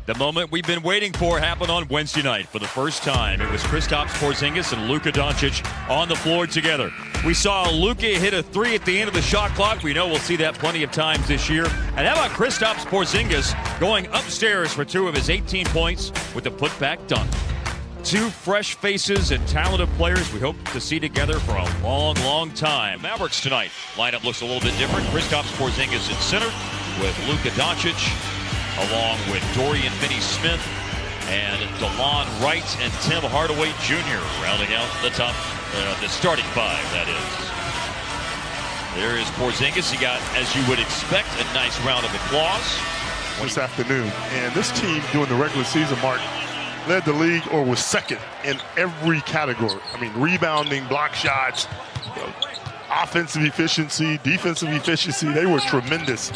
The moment we've been waiting for happened on Wednesday night for the first time. It was Kristaps Porziņģis and Luka Doncic on the floor together. We saw Luka hit a three at the end of the shot clock. We know we'll see that plenty of times this year. And how about Kristaps Porziņģis going upstairs for 2 of his 18 points with a putback dunk? 2 fresh faces and talented players we hope to see together for a long, long time. Mavericks tonight. Lineup looks a little bit different. Kristaps Porziņģis in center with Luka Doncic, along with Dorian Finney-Smith and DeLon Wright and Tim Hardaway Jr. rounding out the top, the starting 5, that is. There is Porzingis. He got, as you would expect, a nice round of applause this afternoon. And this team, during the regular season, Mark, led the league or was second in every category. I mean, rebounding, block shots, offensive efficiency, defensive efficiency. They were tremendous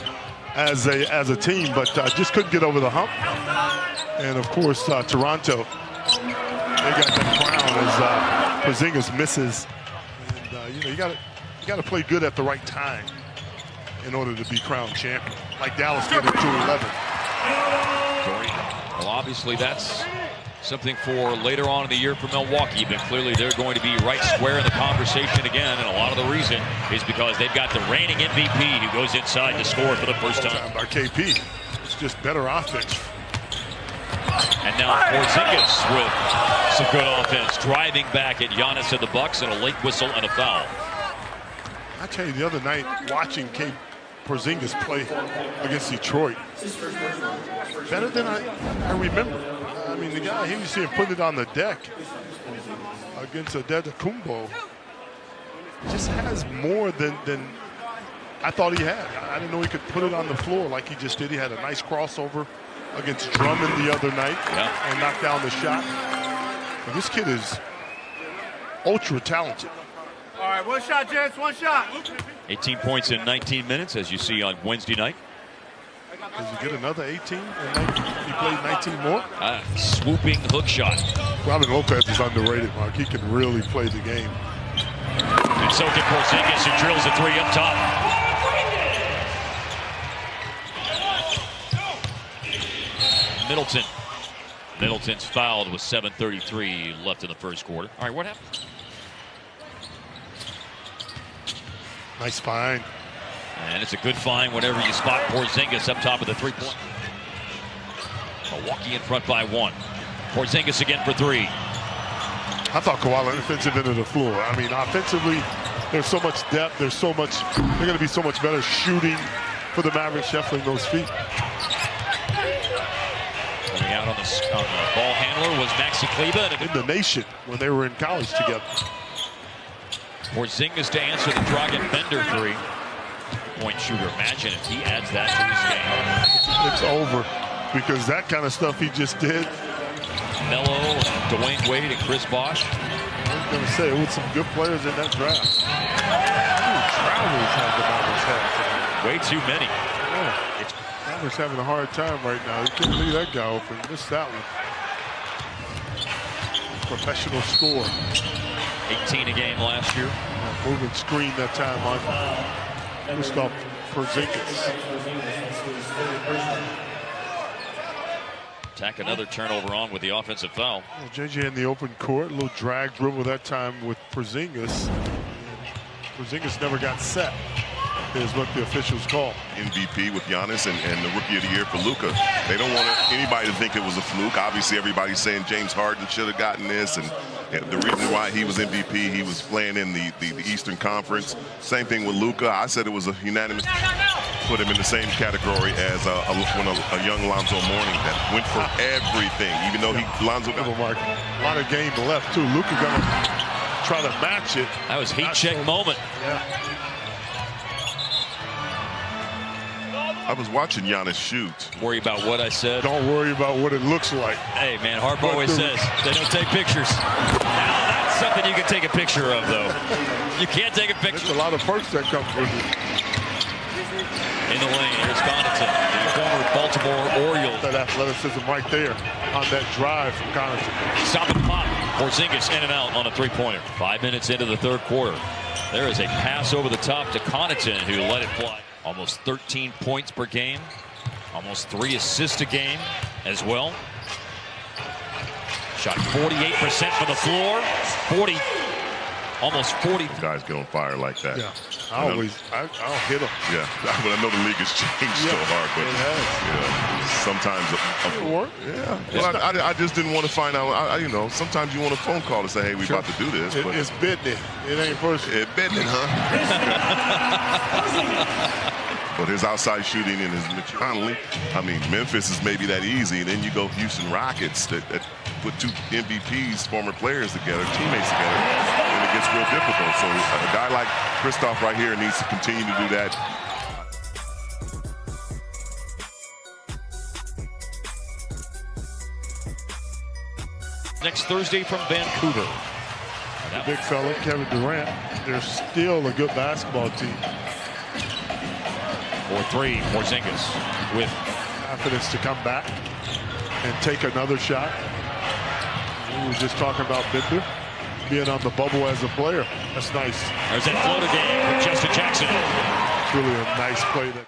as a team, but just couldn't get over the hump. And of course, Toronto, they got that crown as Porzingis misses. And you got to play good at the right time in order to be crowned champion, like Dallas did in 2011. Well, obviously that's something for later on in the year for Milwaukee, but clearly they're going to be right square in the conversation again, and a lot of the reason is because they've got the reigning MVP who goes inside to score for the first time. By KP. It's just better offense. And now Porzingis with some good offense, driving back at Giannis and the Bucks, and a late whistle and a foul. I tell you, the other night, watching Porzingis play against Detroit, better than I remember. I mean, the guy, he was seeing put it on the deck against Adetokounmpo, just has more than I thought he had. I didn't know he could put it on the floor like he just did. He had a nice crossover against Drummond the other night and knocked down the shot. And this kid is ultra talented. All right, one shot, gents, one shot. 18 points in 19 minutes, as you see on Wednesday night. Does he get another 18? He played 19 more? Swooping hook shot. Robin Lopez is underrated, Mark. He can really play the game. And so can Porzingis, who drills a 3 up top. Middleton's fouled with 7:33 left in the first quarter. All right, what happened? Nice find. And it's a good find whenever you spot Porzingis up top of the 3-point. Milwaukee in front by 1. Porzingis again for 3. I thought Kawhi on the defensive end of the floor. I mean, offensively, there's so much depth. They're going to be so much better shooting for the Mavericks, shuffling those feet. Coming out on the ball handler was Maxi Kleber. In the nation when they were in college together. Porzingis to answer the Dragan Bender 3-point shooter. Imagine if he adds that to his game. It's over because that kind of stuff he just did. Melo, Dwayne Wade, and Chris Bosh. I was going to say, with some good players in that draft. Travels have the Mavericks had. Way too many. Yeah. Mavericks having a hard time right now. You can't leave that guy open. Missed that one. Professional score. 18 a game last year. Moving screen that time on Kristaps Porzingis. Attack another turnover on with the offensive foul. Well, JJ in the open court, a little drag dribble that time with Porzingis. Porzingis never got set, is what the officials call. MVP with Giannis and the Rookie of the Year for Luka. They don't want anybody to think it was a fluke. Obviously, everybody's saying James Harden should have gotten this, and the reason why he was MVP, he was playing in the Eastern Conference. Same thing with Luka. I said it was a unanimous. Put him in the same category as a young Lonzo Mourning that went for everything, even though Lonzo got a lot of game left too. Luka gonna try to match it. That was heat check moment. Yeah. I was watching Giannis shoot. Worry about what I said. Don't worry about what it looks like. Hey, man, Harp always says they don't take pictures. Now, that's something you can take a picture of, though. You can't take a picture. There's a lot of perks that come with it. In the lane, here's Connaughton, the former Baltimore Orioles. That athleticism right there on that drive from Connaughton. Stop and pop. Porzingis in and out on a 3-pointer. 5 minutes into the third quarter. There is a pass over the top to Connaughton, who let it fly. Almost 13 points per game. Almost 3 assists a game. as well. Shot 48% for the floor. 40, almost 40. Guys get on fire like that. Yeah, I'll hit them. Yeah, but I know the league has changed so hard. But it has. Sometimes It'll work. Yeah. Well, I just didn't want to find out. You know, sometimes you want a phone call to say, "Hey, we about to do this." But It's business. It ain't personal. It been it, huh? But his outside shooting and his Conley, I mean, Memphis is maybe that easy. And then you go Houston Rockets that put two MVPs, former players together, teammates together, and it gets real difficult. So a guy like Kristaps right here needs to continue to do that. Next Thursday from Vancouver. The big fella, Kevin Durant, they're still a good basketball team. 4-3, Porzingis with Confidence to come back and take another shot. We were just talking about Bender being on the bubble as a player. That's nice. There's that floater game with Justin Jackson. It's really a nice play that